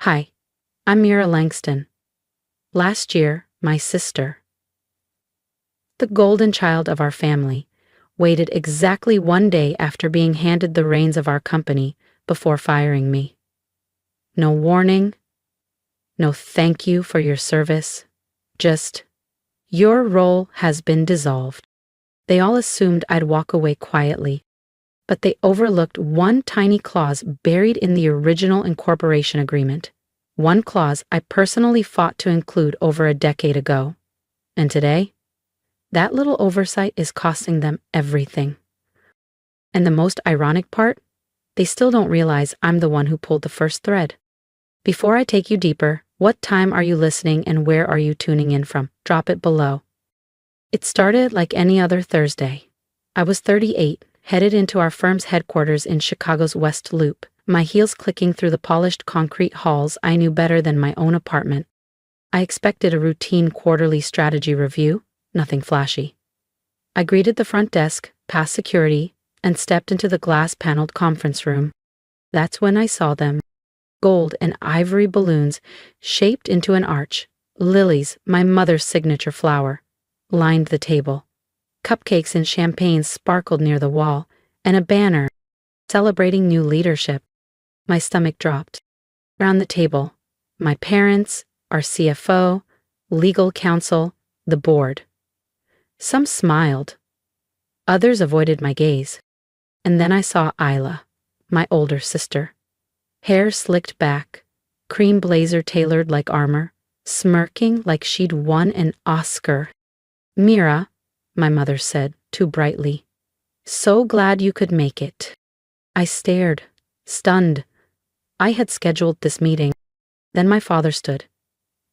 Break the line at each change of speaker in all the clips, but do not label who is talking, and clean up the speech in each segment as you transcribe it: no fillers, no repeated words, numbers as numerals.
Hi, I'm Mira Langston. Last year, my sister, the golden child of our family, waited exactly 1 day after being handed the reins of our company before firing me. No warning, no thank you for your service, just, your role has been dissolved. They all assumed I'd walk away quietly, but they overlooked one tiny clause buried in the original incorporation agreement. One clause I personally fought to include over a decade ago. And today, that little oversight is costing them everything. And the most ironic part, they still don't realize I'm the one who pulled the first thread. Before I take you deeper, what time are you listening and where are you tuning in from? Drop it below. It started like any other Thursday. I was 38, headed into our firm's headquarters in Chicago's West Loop, my heels clicking through the polished concrete halls I knew better than my own apartment. I expected a routine quarterly strategy review, nothing flashy. I greeted the front desk, passed security, and stepped into the glass-paneled conference room. That's when I saw them. Gold and ivory balloons shaped into an arch, lilies, my mother's signature flower, lined the table. Cupcakes and champagne sparkled near the wall, and a banner celebrating new leadership. My stomach dropped. Around the table, my parents, our CFO, legal counsel, the board. Some smiled. Others avoided my gaze. And then I saw Isla, my older sister. Hair slicked back, cream blazer tailored like armor, smirking like she'd won an Oscar. "Mira," my mother said, too brightly. "So glad you could make it." I stared, stunned. I had scheduled this meeting. Then my father stood.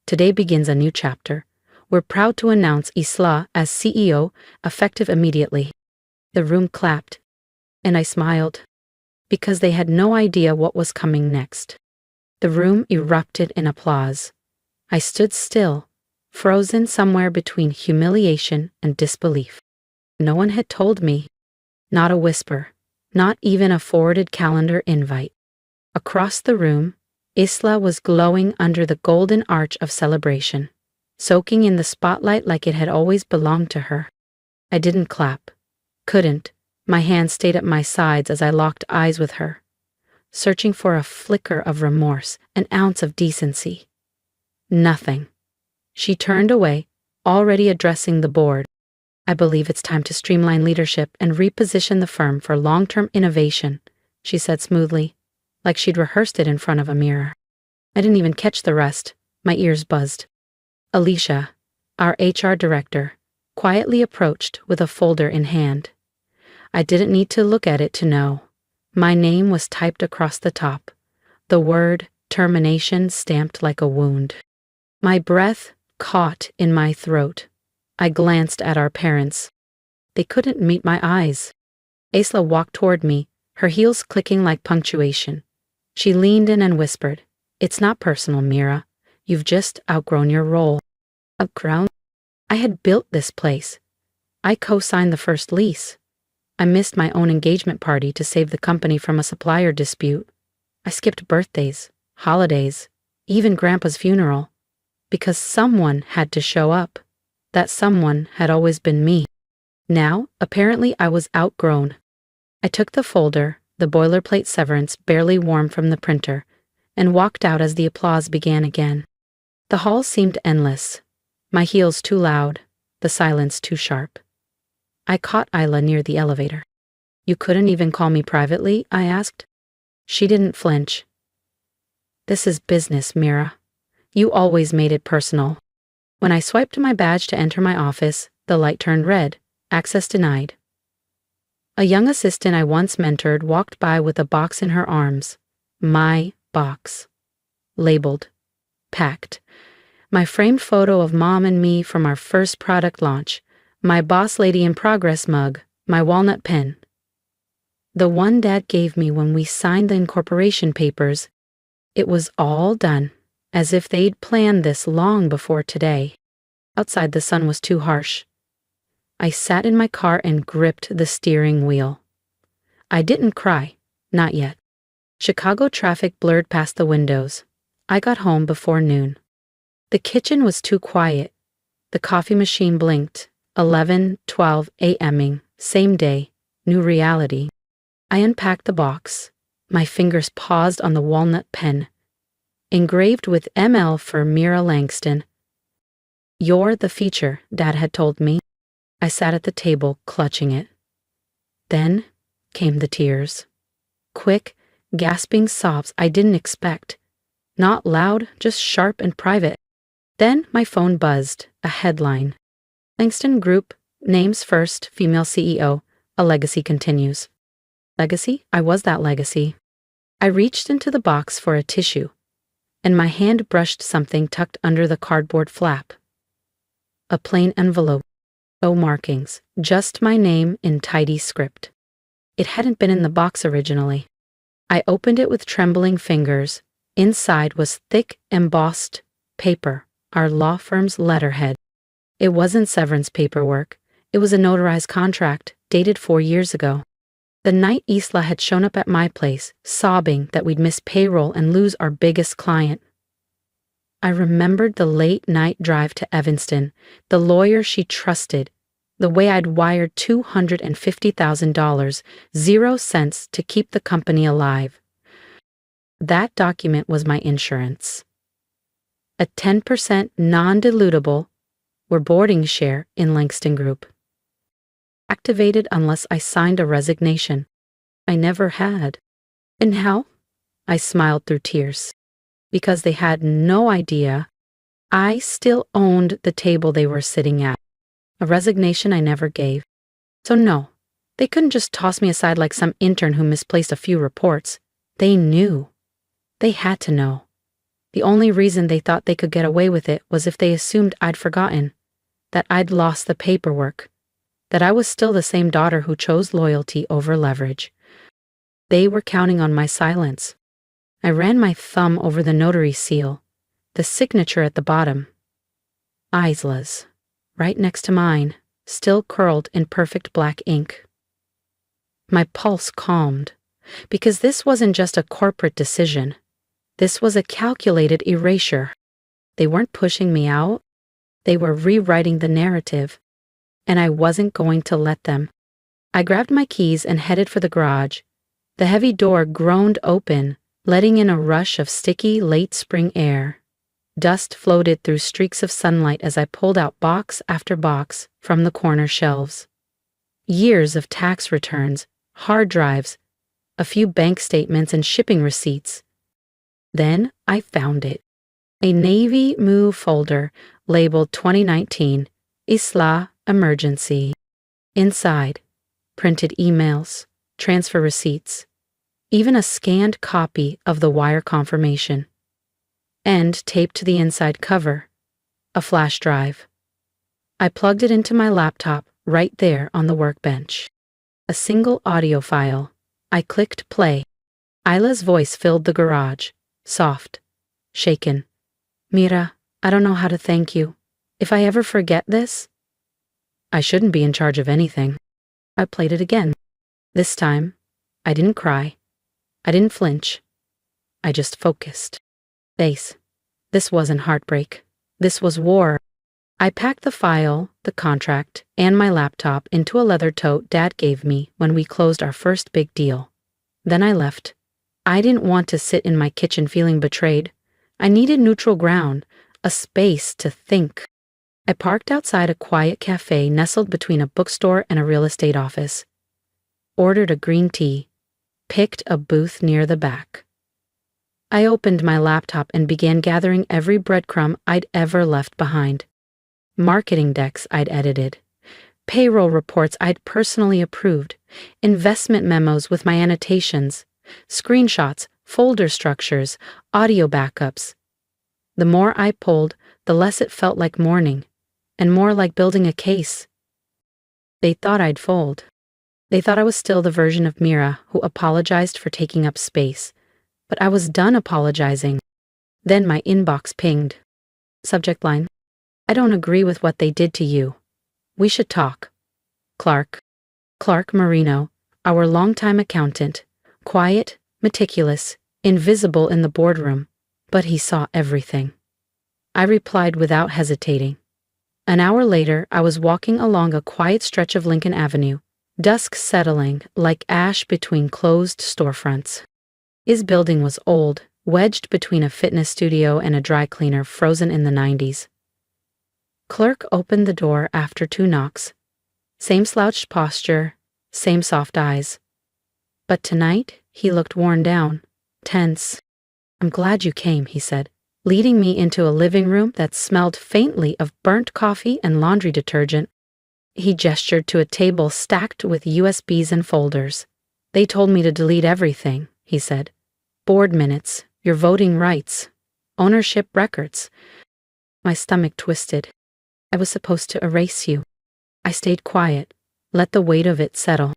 "Today begins a new chapter. We're proud to announce Isla as CEO, effective immediately." The room clapped, and I smiled, because they had no idea what was coming next. The room erupted in applause. I stood still, frozen somewhere between humiliation and disbelief. No one had told me. Not a whisper, not even a forwarded calendar invite. Across the room, Isla was glowing under the golden arch of celebration, soaking in the spotlight like it had always belonged to her. I didn't clap. Couldn't. My hands stayed at my sides as I locked eyes with her, searching for a flicker of remorse, an ounce of decency. Nothing. She turned away, already addressing the board. "I believe it's time to streamline leadership and reposition the firm for long-term innovation," she said smoothly, like she'd rehearsed it in front of a mirror. I didn't even catch the rest. My ears buzzed. Alicia, our HR director, quietly approached with a folder in hand. I didn't need to look at it to know. My name was typed across the top, the word termination stamped like a wound. My breath caught in my throat. I glanced at our parents. They couldn't meet my eyes. Isla walked toward me, her heels clicking like punctuation. She leaned in and whispered, "It's not personal, Mira. You've just outgrown your role." Outgrown? I had built this place. I co-signed the first lease. I missed my own engagement party to save the company from a supplier dispute. I skipped birthdays, holidays, even Grandpa's funeral, because someone had to show up. That someone had always been me. Now, apparently I was outgrown. I took the folder, the boilerplate severance barely warm from the printer, and walked out as the applause began again. The hall seemed endless. My heels too loud, the silence too sharp. I caught Isla near the elevator. "You couldn't even call me privately?" I asked. She didn't flinch. "This is business, Mira. You always made it personal." When I swiped my badge to enter my office, the light turned red. Access denied. A young assistant I once mentored walked by with a box in her arms. My box. Labeled. Packed. My framed photo of Mom and me from our first product launch. My boss lady in progress mug. My walnut pen. The one Dad gave me when we signed the incorporation papers. It was all done, as if they'd planned this long before today. Outside the sun was too harsh. I sat in my car and gripped the steering wheel. I didn't cry, not yet. Chicago traffic blurred past the windows. I got home before noon. The kitchen was too quiet. The coffee machine blinked. 11:12 a.m.ing, same day, new reality. I unpacked the box. My fingers paused on the walnut pen, engraved with ML for Mira Langston. "You're the feature," Dad had told me. I sat at the table, clutching it. Then came the tears. Quick, gasping sobs I didn't expect. Not loud, just sharp and private. Then my phone buzzed, a headline. Langston Group, names first, female CEO, a legacy continues. Legacy? I was that legacy. I reached into the box for a tissue, and my hand brushed something tucked under the cardboard flap. A plain envelope, no markings, just my name in tidy script. It hadn't been in the box originally. I opened it with trembling fingers. Inside was thick, embossed paper, our law firm's letterhead. It wasn't severance paperwork. It was a notarized contract, dated 4 years ago. The night Isla had shown up at my place, sobbing that we'd miss payroll and lose our biggest client. I remembered the late-night drive to Evanston, the lawyer she trusted, the way I'd wired $250,000, 0 cents to keep the company alive. That document was my insurance. A 10% non-dilutable or boarding share in Langston Group. Activated unless I signed a resignation. I never had. And how? I smiled through tears. Because they had no idea I still owned the table they were sitting at. A resignation I never gave. So no, they couldn't just toss me aside like some intern who misplaced a few reports. They knew. They had to know. The only reason they thought they could get away with it was if they assumed I'd forgotten, that I'd lost the paperwork, that I was still the same daughter who chose loyalty over leverage. They were counting on my silence. I ran my thumb over the notary seal, the signature at the bottom. Isla's, right next to mine, still curled in perfect black ink. My pulse calmed, because this wasn't just a corporate decision. This was a calculated erasure. They weren't pushing me out. They were rewriting the narrative, and I wasn't going to let them. I grabbed my keys and headed for the garage. The heavy door groaned open, letting in a rush of sticky late spring air. Dust floated through streaks of sunlight as I pulled out box after box from the corner shelves. Years of tax returns, hard drives, a few bank statements and shipping receipts. Then I found it. A navy blue folder labeled 2019, Isla Emergency. Inside, printed emails, transfer receipts, even a scanned copy of the wire confirmation. And taped to the inside cover, a flash drive. I plugged it into my laptop right there on the workbench. A single audio file. I clicked play. Isla's voice filled the garage, soft, shaken. "Mira, I don't know how to thank you. If I ever forget this..." I shouldn't be in charge of anything. I played it again. This time, I didn't cry. I didn't flinch. I just focused. Face. This wasn't heartbreak. This was war. I packed the file, the contract, and my laptop into a leather tote Dad gave me when we closed our first big deal. Then I left. I didn't want to sit in my kitchen feeling betrayed. I needed neutral ground, a space to think. I parked outside a quiet cafe nestled between a bookstore and a real estate office. Ordered a green tea. Picked a booth near the back. I opened my laptop and began gathering every breadcrumb I'd ever left behind. Marketing decks I'd edited. Payroll reports I'd personally approved. Investment memos with my annotations. Screenshots, folder structures, audio backups. The more I pulled, the less it felt like mourning, and more like building a case. They thought I'd fold. They thought I was still the version of Mira who apologized for taking up space. But I was done apologizing. Then my inbox pinged. Subject line: "I don't agree with what they did to you. We should talk. Clark." Clark Marino, our longtime accountant. Quiet, meticulous, invisible in the boardroom. But he saw everything. I replied without hesitating. An hour later, I was walking along a quiet stretch of Lincoln Avenue, dusk settling like ash between closed storefronts. His building was old, wedged between a fitness studio and a dry cleaner frozen in the 90s. Clerk opened the door after 2 knocks. Same slouched posture, same soft eyes. But tonight, he looked worn down, tense. "I'm glad you came," he said, leading me into a living room that smelled faintly of burnt coffee and laundry detergent. He gestured to a table stacked with USBs and folders. "They told me to delete everything," he said. "Board minutes, your voting rights, ownership records." My stomach twisted. "I was supposed to erase you." I stayed quiet, let the weight of it settle.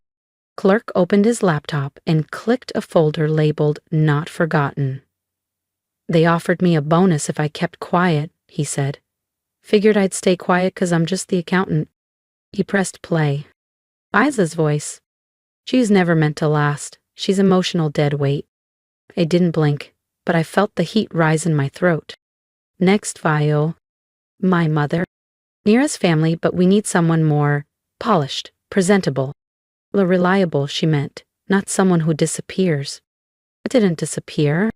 Clerk opened his laptop and clicked a folder labeled "Not Forgotten." "They offered me a bonus if I kept quiet," he said. "Figured I'd stay quiet 'cause I'm just the accountant." He pressed play. Isa's voice. "She's never meant to last. She's emotional dead weight." I didn't blink, but I felt the heat rise in my throat. "Next file." "My mother. Mira's family, but we need someone more polished, presentable." Reliable, she meant, not someone who disappears. I didn't disappear.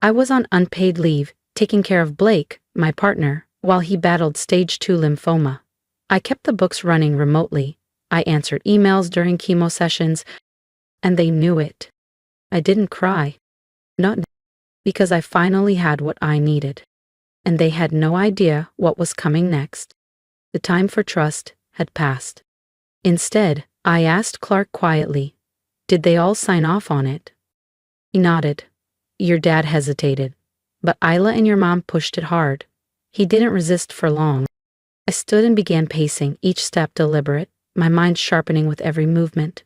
I was on unpaid leave, taking care of Blake, my partner, while he battled stage 2 lymphoma. I kept the books running remotely. I answered emails during chemo sessions, and they knew it. I didn't cry. Not because I finally had what I needed. And they had no idea what was coming next. The time for trust had passed. Instead, I asked Clark quietly, "Did they all sign off on it?" He nodded. "Your dad hesitated, but Isla and your mom pushed it hard." He didn't resist for long. I stood and began pacing, each step deliberate, my mind sharpening with every movement.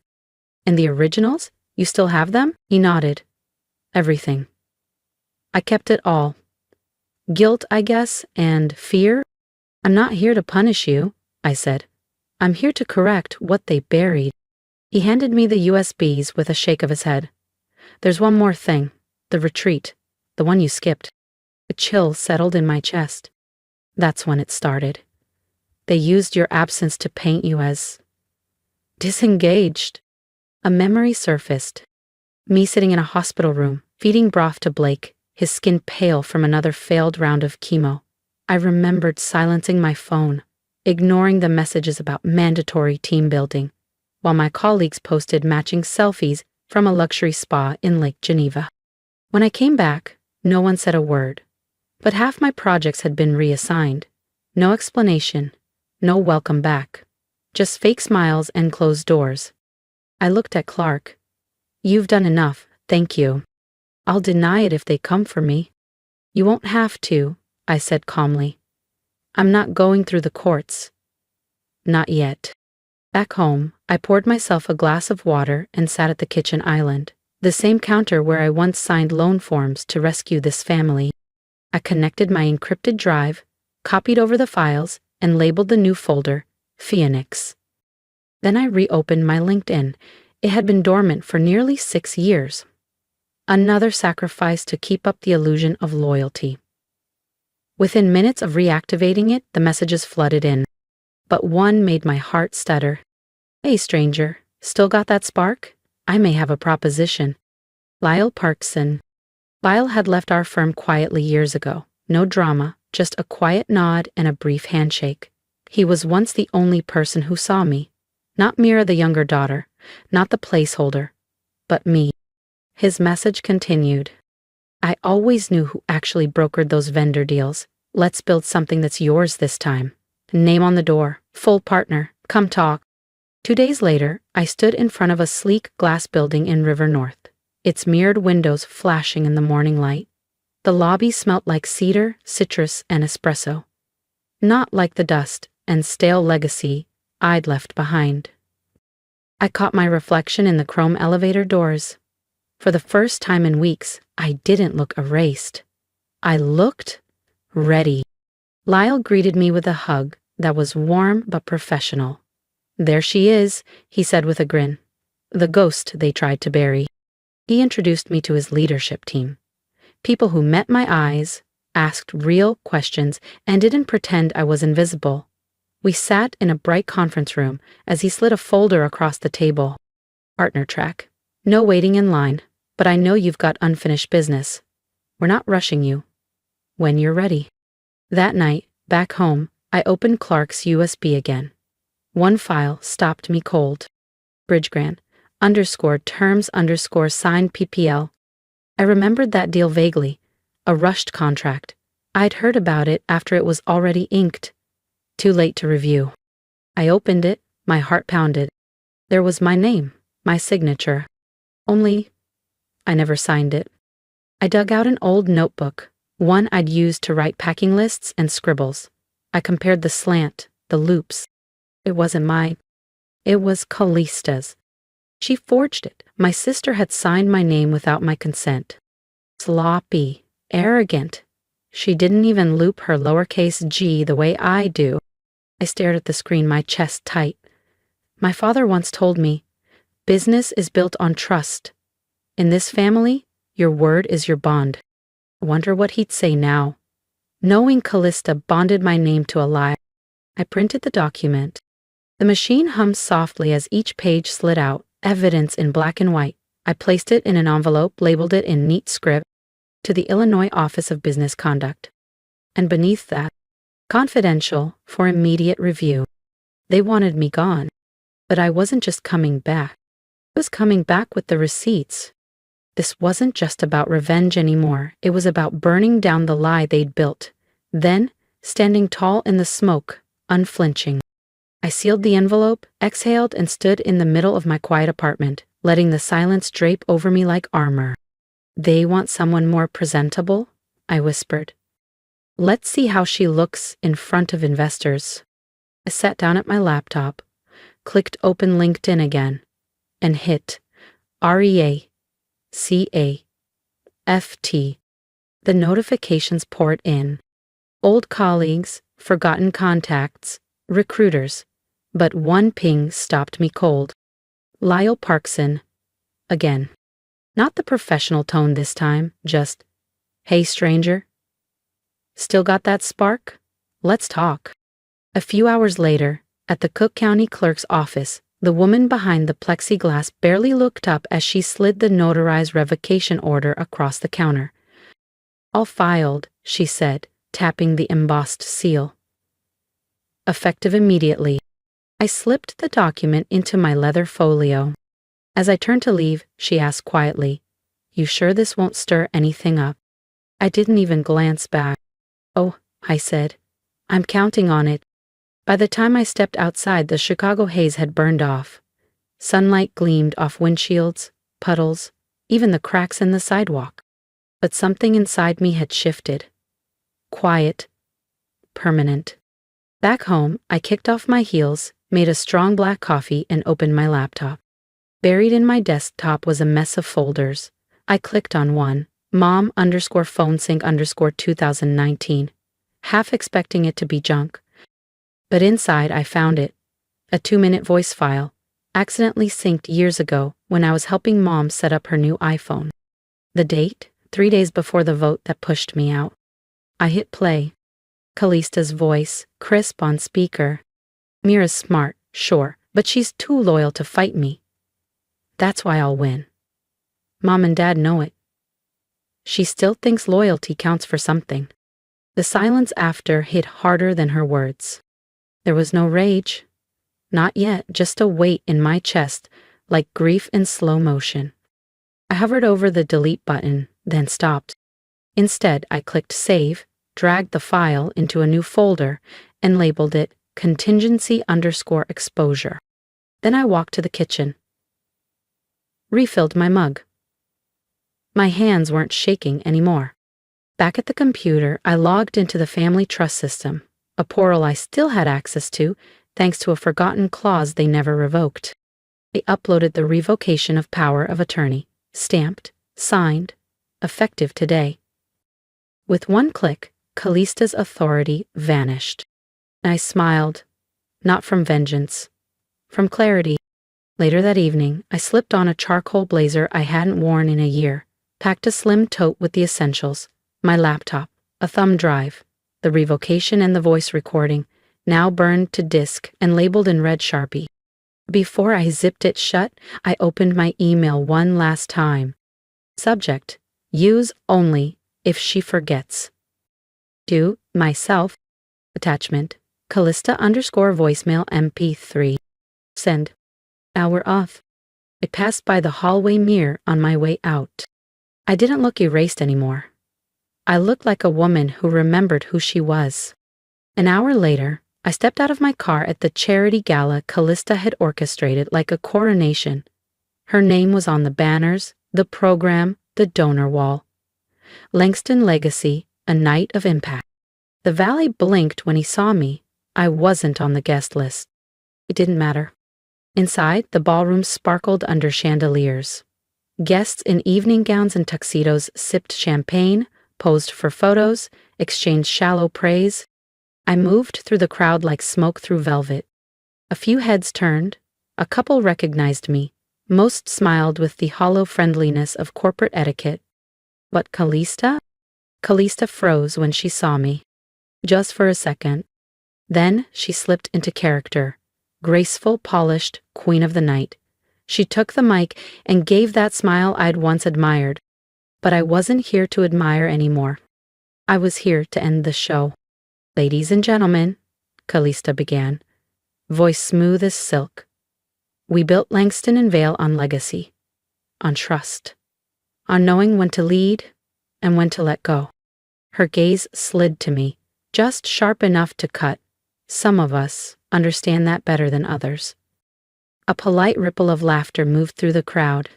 "And the originals? You still have them?" He nodded. "Everything." I kept it all. Guilt, I guess, and fear. "I'm not here to punish you," I said. "I'm here to correct what they buried." He handed me the USBs with a shake of his head. "There's one more thing. The retreat. The one you skipped." A chill settled in my chest. That's when it started. They used your absence to paint you as disengaged. A memory surfaced. Me sitting in a hospital room, feeding broth to Blake, his skin pale from another failed round of chemo. I remembered silencing my phone, ignoring the messages about mandatory team building, while my colleagues posted matching selfies from a luxury spa in Lake Geneva. When I came back, no one said a word, but half my projects had been reassigned. No explanation, no welcome back, just fake smiles and closed doors. I looked at Clark. "You've done enough, thank you. I'll deny it if they come for me." "You won't have to," I said calmly. "I'm not going through the courts." Not yet. Back home, I poured myself a glass of water and sat at the kitchen island, the same counter where I once signed loan forms to rescue this family. I connected my encrypted drive, copied over the files, and labeled the new folder Phoenix. Then I reopened my LinkedIn. It had been dormant for nearly 6 years. Another sacrifice to keep up the illusion of loyalty. Within minutes of reactivating it, the messages flooded in. But one made my heart stutter. "Hey, stranger, still got that spark? I may have a proposition." Lyle Parkson. Lyle had left our firm quietly years ago. No drama, just a quiet nod and a brief handshake. He was once the only person who saw me. Not Mira, the younger daughter, not the placeholder, but me. His message continued. "I always knew who actually brokered those vendor deals. Let's build something that's yours this time. Name on the door, full partner, come talk." 2 days later, I stood in front of a sleek glass building in River North, its mirrored windows flashing in the morning light. The lobby smelt like cedar, citrus, and espresso. Not like the dust and stale legacy I'd left behind. I caught my reflection in the chrome elevator doors. For the first time in weeks, I didn't look erased. I looked ready. Lyle greeted me with a hug that was warm but professional. "There she is," he said with a grin. "The ghost they tried to bury." He introduced me to his leadership team. People who met my eyes, asked real questions, and didn't pretend I was invisible. We sat in a bright conference room as he slid a folder across the table. Partner track. No waiting in line, but I know you've got unfinished business. We're not rushing you. When you're ready. That night, back home, I opened Clark's USB again. One file stopped me cold. Bridgegrant, _terms _signed PPL. I remembered that deal vaguely. A rushed contract. I'd heard about it after it was already inked. Too late to review. I opened it, my heart pounded. There was my name, my signature. Only, I never signed it. I dug out an old notebook, one I'd used to write packing lists and scribbles. I compared the slant, the loops. It wasn't mine. It was Callista's. She forged it. My sister had signed my name without my consent. Sloppy, arrogant. She didn't even loop her lowercase g the way I do. I stared at the screen, my chest tight. My father once told me, business is built on trust. In this family, your word is your bond. I wonder what he'd say now. Knowing Callista bonded my name to a lie, I printed the document. The machine hummed softly as each page slid out, evidence in black and white. I placed it in an envelope, labeled it in neat script, to the Illinois Office of Business Conduct. And beneath that, confidential for immediate review. They wanted me gone. But I wasn't just coming back. I was coming back with the receipts. This wasn't just about revenge anymore. It was about burning down the lie they'd built. Then, standing tall in the smoke, unflinching. I sealed the envelope, exhaled, and stood in the middle of my quiet apartment, letting the silence drape over me like armor. They want someone more presentable? I whispered. Let's see how she looks in front of investors. I sat down at my laptop, clicked open LinkedIn again, and hit REACAFT. The notifications poured in. Old colleagues, forgotten contacts, recruiters. But one ping stopped me cold. Lyle Parkson. Again. Not the professional tone this time, just, hey stranger. Still got that spark? Let's talk. A few hours later, at the Cook County Clerk's office, the woman behind the plexiglass barely looked up as she slid the notarized revocation order across the counter. All filed, she said, tapping the embossed seal. Effective immediately. I slipped the document into my leather folio. As I turned to leave, she asked quietly, You sure this won't stir anything up? I didn't even glance back. Oh, I said, I'm counting on it. By the time I stepped outside, the Chicago haze had burned off. Sunlight gleamed off windshields, puddles, even the cracks in the sidewalk. But something inside me had shifted. Quiet. Permanent. Back home, I kicked off my heels, made a strong black coffee, and opened my laptop. Buried in my desktop was a mess of folders. I clicked on one, mom_phone_sync_2019, half expecting it to be junk. But inside I found it. A 2-minute voice file, accidentally synced years ago when I was helping Mom set up her new iPhone. The date, 3 days before the vote that pushed me out. I hit play. Callista's voice, crisp on speaker. Mira's smart, sure, but she's too loyal to fight me. That's why I'll win. Mom and Dad know it. She still thinks loyalty counts for something. The silence after hit harder than her words. There was no rage. Not yet, just a weight in my chest, like grief in slow motion. I hovered over the delete button, then stopped. Instead, I clicked save, dragged the file into a new folder, and labeled it contingency_exposure. Then I walked to the kitchen. Refilled my mug. My hands weren't shaking anymore. Back at the computer, I logged into the family trust system, a portal I still had access to, thanks to a forgotten clause they never revoked. I uploaded the revocation of power of attorney, stamped, signed, effective today. With one click, Callista's authority vanished. I smiled, not from vengeance, from clarity. Later that evening, I slipped on a charcoal blazer I hadn't worn in a year, packed a slim tote with the essentials, my laptop, a thumb drive, the revocation and the voice recording, now burned to disk and labeled in red Sharpie. Before I zipped it shut, I opened my email one last time. Subject: use only if she forgets. To myself. Attachment: Callista_voicemail MP3. Send. Hour off. I passed by the hallway mirror on my way out. I didn't look erased anymore. I looked like a woman who remembered who she was. An hour later, I stepped out of my car at the charity gala Callista had orchestrated like a coronation. Her name was on the banners, the program, the donor wall. Langston Legacy, a night of impact. The valet blinked when he saw me. I wasn't on the guest list. It didn't matter. Inside, the ballroom sparkled under chandeliers. Guests in evening gowns and tuxedos sipped champagne, posed for photos, exchanged shallow praise. I moved through the crowd like smoke through velvet. A few heads turned. A couple recognized me. Most smiled with the hollow friendliness of corporate etiquette. But Callista? Callista froze when she saw me. Just for a second. Then she slipped into character. Graceful, polished, queen of the night. She took the mic and gave that smile I'd once admired. But I wasn't here to admire anymore. I was here to end the show. Ladies and gentlemen, Callista began, voice smooth as silk. We built Langston and Vale on legacy, on trust, on knowing when to lead and when to let go. Her gaze slid to me, just sharp enough to cut. Some of us understand that better than others. A polite ripple of laughter moved through the crowd.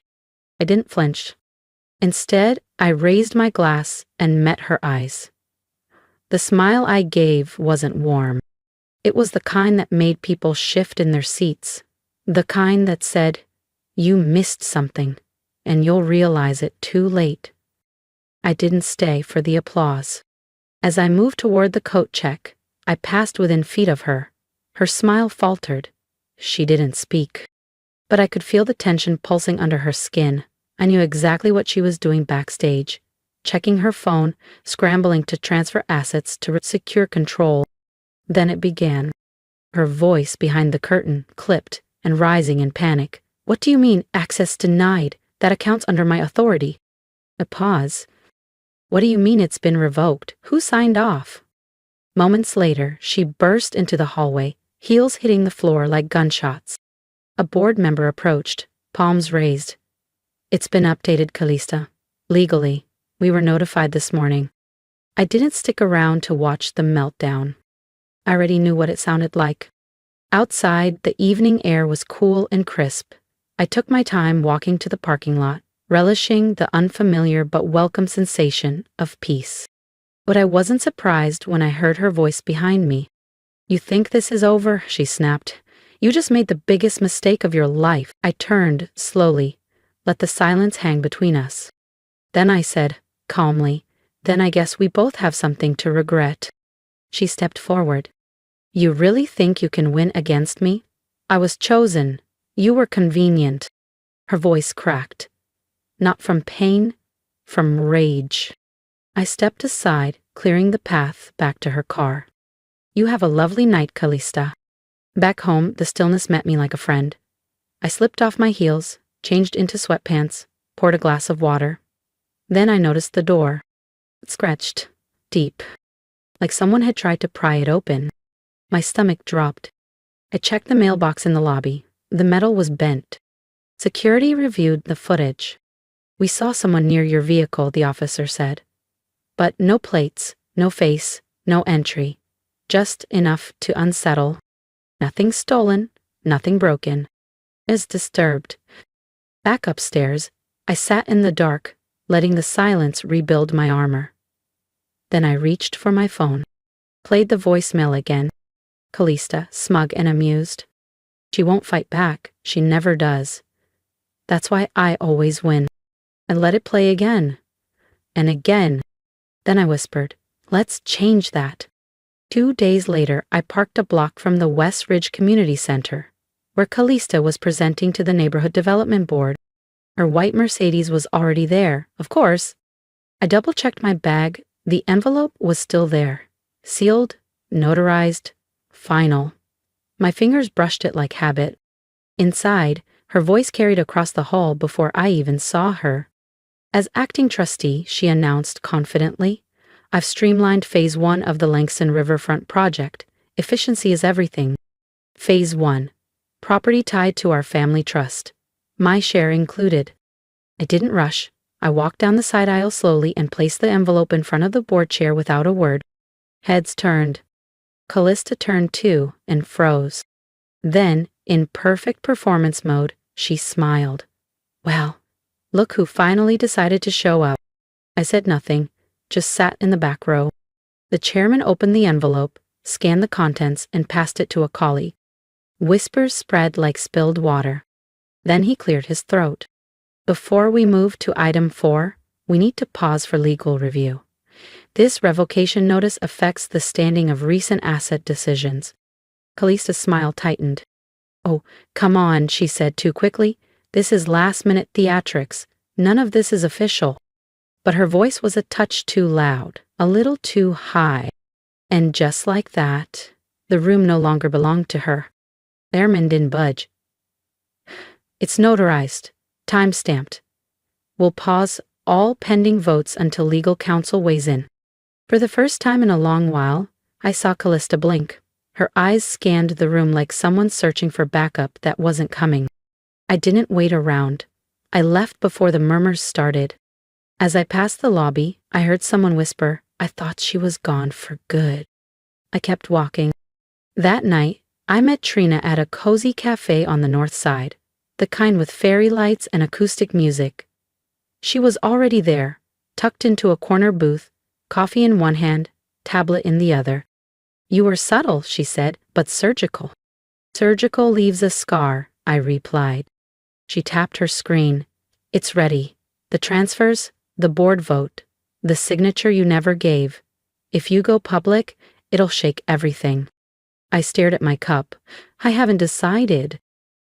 I didn't flinch. Instead, I raised my glass and met her eyes. The smile I gave wasn't warm. It was the kind that made people shift in their seats. The kind that said, "You missed something, and you'll realize it too late." I didn't stay for the applause. As I moved toward the coat check, I passed within feet of her. Her smile faltered. She didn't speak. But I could feel the tension pulsing under her skin. I knew exactly what she was doing backstage. Checking her phone, scrambling to transfer assets to secure control. Then it began. Her voice behind the curtain clipped and rising in panic. "What do you mean, access denied? That account's under my authority." A pause. "What do you mean it's been revoked? Who signed off?" Moments later, she burst into the hallway, heels hitting the floor like gunshots. A board member approached, palms raised. "It's been updated, Callista. Legally. We were notified this morning." I didn't stick around to watch the meltdown. I already knew what it sounded like. Outside, the evening air was cool and crisp. I took my time walking to the parking lot, relishing the unfamiliar but welcome sensation of peace. But I wasn't surprised when I heard her voice behind me. "You think this is over?" she snapped. "You just made the biggest mistake of your life." I turned slowly, let the silence hang between us. Then I said, calmly, "Then I guess we both have something to regret." She stepped forward. "You really think you can win against me? I was chosen. You were convenient." Her voice cracked. Not from pain, from rage. I stepped aside, clearing the path back to her car. "You have a lovely night, Callista." Back home, the stillness met me like a friend. I slipped off my heels, changed into sweatpants, poured a glass of water. Then I noticed the door. It scratched, deep, like someone had tried to pry it open. My stomach dropped. I checked the mailbox in the lobby. The metal was bent. Security reviewed the footage. "We saw someone near your vehicle," the officer said. "But no plates, no face, no entry. Just enough to unsettle. Nothing stolen, nothing broken." I was disturbed. Back upstairs, I sat in the dark, letting the silence rebuild my armor. Then I reached for my phone. Played the voicemail again. Callista, smug and amused. She won't fight back. She never does. That's why I always win. I let it play again. And again. Then I whispered, "Let's change that." 2 days later, I parked a block from the West Ridge Community Center, where Callista was presenting to the Neighborhood Development Board. Her white Mercedes was already there, of course. I double-checked my bag. The envelope was still there. Sealed, notarized, final. My fingers brushed it like habit. Inside, her voice carried across the hall before I even saw her. As acting trustee, she announced confidently, I've streamlined Phase 1 of the Langston Riverfront project. Efficiency is everything. Phase 1. Property tied to our family trust. My share included. I didn't rush. I walked down the side aisle slowly and placed the envelope in front of the board chair without a word. Heads turned. Callista turned too and froze. Then, in perfect performance mode, she smiled. Well, look who finally decided to show up. I said nothing, just sat in the back row. The chairman opened the envelope, scanned the contents, and passed it to a colleague. Whispers spread like spilled water. Then he cleared his throat. Before we move to item 4, we need to pause for legal review. This revocation notice affects the standing of recent asset decisions. Callista's smile tightened. Oh, come on, she said too quickly. This is last-minute theatrics. None of this is official. But her voice was a touch too loud, a little too high. And just like that, the room no longer belonged to her. Airman didn't budge. It's notarized, time-stamped. We'll pause all pending votes until legal counsel weighs in. For the first time in a long while, I saw Callista blink. Her eyes scanned the room like someone searching for backup that wasn't coming. I didn't wait around. I left before the murmurs started. As I passed the lobby, I heard someone whisper, I thought she was gone for good. I kept walking. That night, I met Trina at a cozy cafe on the north side, the kind with fairy lights and acoustic music. She was already there, tucked into a corner booth, coffee in one hand, tablet in the other. You were subtle, she said, but surgical. Surgical leaves a scar, I replied. She tapped her screen. It's ready. The transfers, the board vote, the signature you never gave. If you go public, it'll shake everything. I stared at my cup. I haven't decided.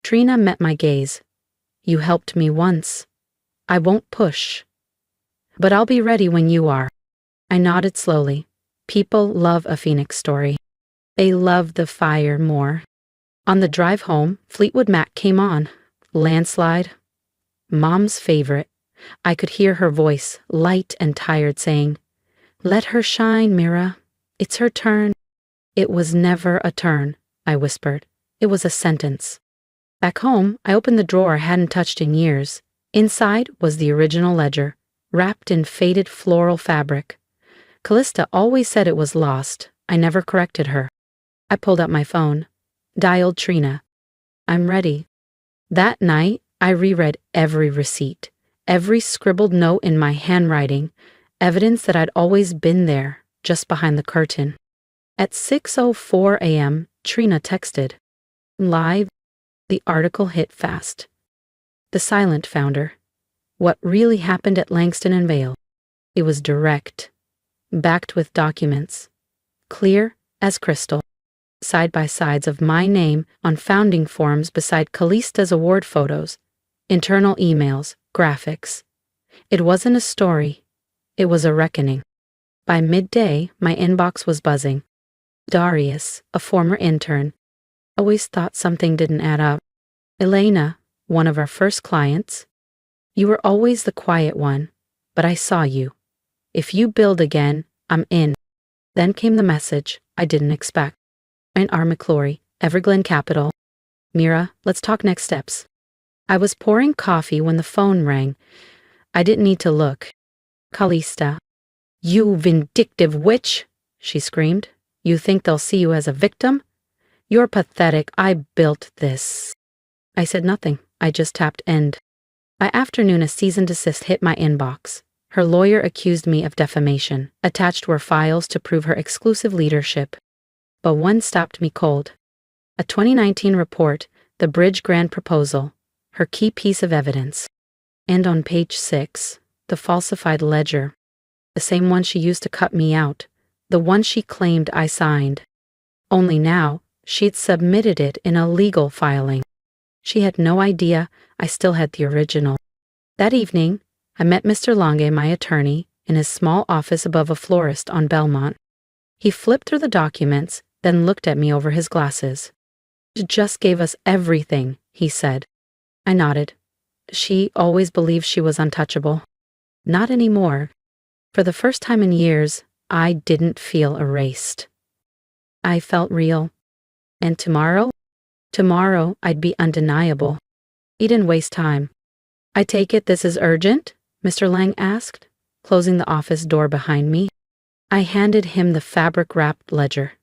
Trina met my gaze. You helped me once. I won't push. But I'll be ready when you are. I nodded slowly. People love a Phoenix story. They love the fire more. On the drive home, Fleetwood Mac came on. Landslide. Mom's favorite. I could hear her voice, light and tired, saying, Let her shine, Mira. It's her turn. It was never a turn, I whispered. It was a sentence. Back home, I opened the drawer I hadn't touched in years. Inside was the original ledger, wrapped in faded floral fabric. Callista always said it was lost. I never corrected her. I pulled out my phone. Dialed Trina. I'm ready. That night, I reread every receipt, every scribbled note in my handwriting, evidence that I'd always been there, just behind the curtain. At 6:04 a.m., Trina texted. Live. The article hit fast. The Silent Founder. What really happened at Langston and Vale. It was direct, backed with documents, clear as crystal. Side-by-sides of my name on founding forms beside Callista's award photos, internal emails, graphics. It wasn't a story. It was a reckoning. By midday, my inbox was buzzing. Darius, a former intern. Always thought something didn't add up. Elena, one of our first clients. You were always the quiet one, but I saw you. If you build again, I'm in. Then came the message I didn't expect. Ryan R. McClory, Everglen Capital. Mira, let's talk next steps. I was pouring coffee when the phone rang. I didn't need to look. Callista. You vindictive witch, she screamed. You think they'll see you as a victim? You're pathetic. I built this. I said nothing. I just tapped end. By afternoon, a cease and desist hit my inbox. Her lawyer accused me of defamation. Attached were files to prove her exclusive leadership. But one stopped me cold. A 2019 report, the Bridge Grant proposal, her key piece of evidence. And on page 6, the falsified ledger. The same one she used to cut me out. The one she claimed I signed. Only now, she'd submitted it in a legal filing. She had no idea I still had the original. That evening, I met Mr. Lange, my attorney, in his small office above a florist on Belmont. He flipped through the documents, then looked at me over his glasses. "She just gave us everything," he said. I nodded. She always believed she was untouchable. Not anymore. For the first time in years, I didn't feel erased. I felt real. And tomorrow? Tomorrow, I'd be undeniable. He didn't waste time. "I take it this is urgent?" Mr. Lang asked, closing the office door behind me. I handed him the fabric-wrapped ledger.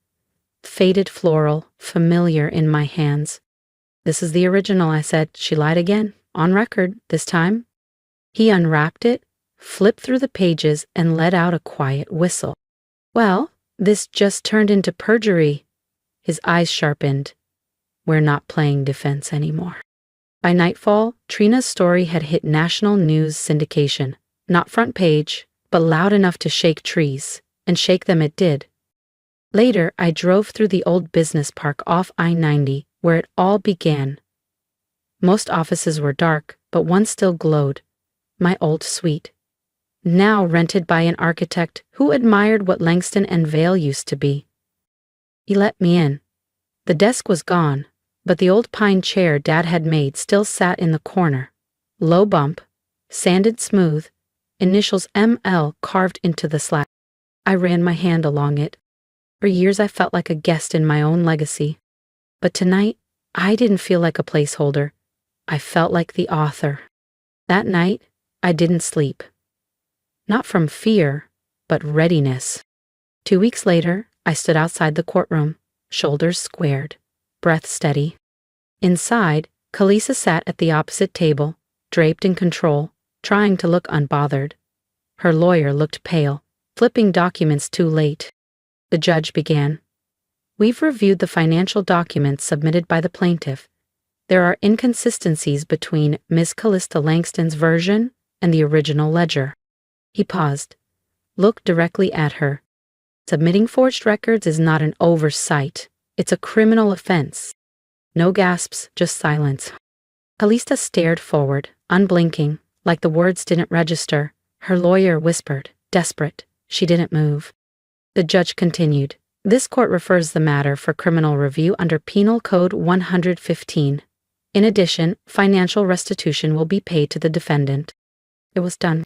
Faded floral, familiar in my hands. "This is the original," I said. "She lied again. On record, this time." He unwrapped it, flipped through the pages, and let out a quiet whistle. "Well, this just turned into perjury." His eyes sharpened. "We're not playing defense anymore." By nightfall, Trina's story had hit national news syndication. Not front page, but loud enough to shake trees, and shake them it did. Later, I drove through the old business park off I-90, where it all began. Most offices were dark, but one still glowed. My old suite. Now rented by an architect who admired what Langston and Vale used to be. He let me in. The desk was gone, but the old pine chair Dad had made still sat in the corner. Low bump, sanded smooth, initials ML carved into the slab. I ran my hand along it. For years I felt like a guest in my own legacy. But tonight, I didn't feel like a placeholder. I felt like the author. That night, I didn't sleep. Not from fear, but readiness. 2 weeks later, I stood outside the courtroom, shoulders squared, breath steady. Inside, Kalisa sat at the opposite table, draped in control, trying to look unbothered. Her lawyer looked pale, flipping documents too late. The judge began. "We've reviewed the financial documents submitted by the plaintiff. There are inconsistencies between Ms. Callista Langston's version and the original ledger." He paused, looked directly at her. "Submitting forged records is not an oversight. It's a criminal offense." No gasps, just silence. Callista stared forward, unblinking, like the words didn't register. Her lawyer whispered, desperate. She didn't move. The judge continued. "This court refers the matter for criminal review under Penal Code 115. In addition, financial restitution will be paid to the defendant." It was done.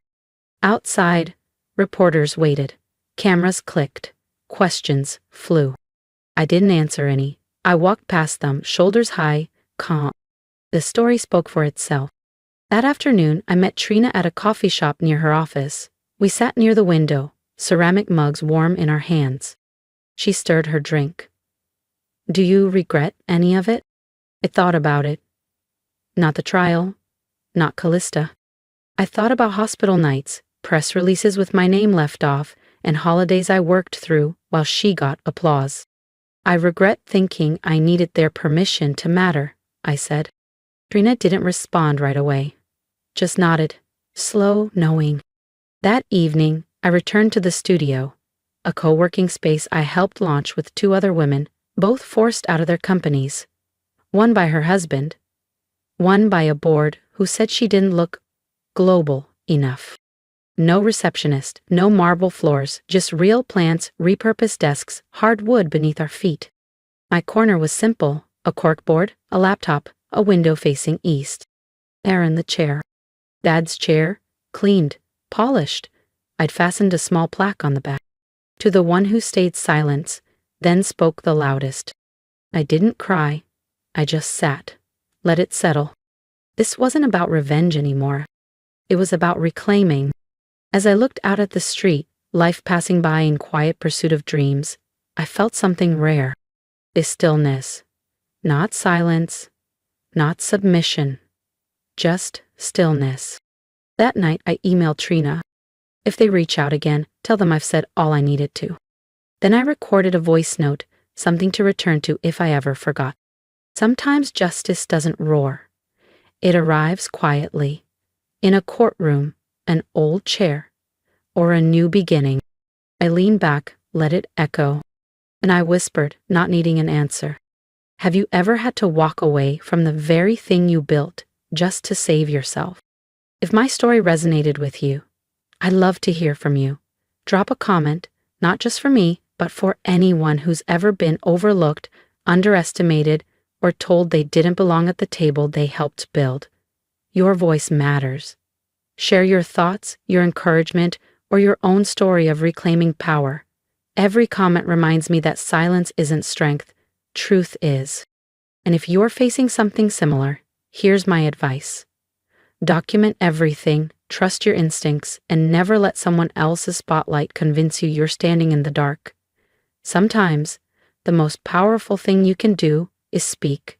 Outside, reporters waited. Cameras clicked. Questions flew. I didn't answer any. I walked past them, shoulders high, calm. The story spoke for itself. That afternoon, I met Trina at a coffee shop near her office. We sat near the window, ceramic mugs warm in our hands. She stirred her drink. "Do you regret any of it?" I thought about it. Not the trial, not Callista. I thought about hospital nights, press releases with my name left off, and holidays I worked through while she got applause. "I regret thinking I needed their permission to matter," I said. Trina didn't respond right away, just nodded, slow, knowing. That evening, I returned to the studio, a co-working space I helped launch with 2 other women, both forced out of their companies. One by her husband, one by a board who said she didn't look global enough. No receptionist, no marble floors, just real plants, repurposed desks, hard wood beneath our feet. My corner was simple, a corkboard, a laptop, a window facing east. Aaron the chair. Dad's chair, cleaned, polished. I'd fastened a small plaque on the back. To the one who stayed silent, then spoke the loudest. I didn't cry. I just sat, let it settle. This wasn't about revenge anymore. It was about reclaiming. As I looked out at the street, life passing by in quiet pursuit of dreams, I felt something rare. This stillness. Not silence, not submission, just stillness. That night I emailed Trina. "If they reach out again, tell them I've said all I needed to." Then I recorded a voice note, something to return to if I ever forgot. Sometimes justice doesn't roar. It arrives quietly, in a courtroom, an old chair, or a new beginning. I leaned back, let it echo, and I whispered, not needing an answer. Have you ever had to walk away from the very thing you built just to save yourself? If my story resonated with you, I'd love to hear from you. Drop a comment, not just for me, but for anyone who's ever been overlooked, underestimated, or told they didn't belong at the table they helped build. Your voice matters. Share your thoughts, your encouragement, or your own story of reclaiming power. Every comment reminds me that silence isn't strength, truth is. And if you're facing something similar, here's my advice. Document everything, trust your instincts, and never let someone else's spotlight convince you you're standing in the dark. Sometimes, the most powerful thing you can do is speak.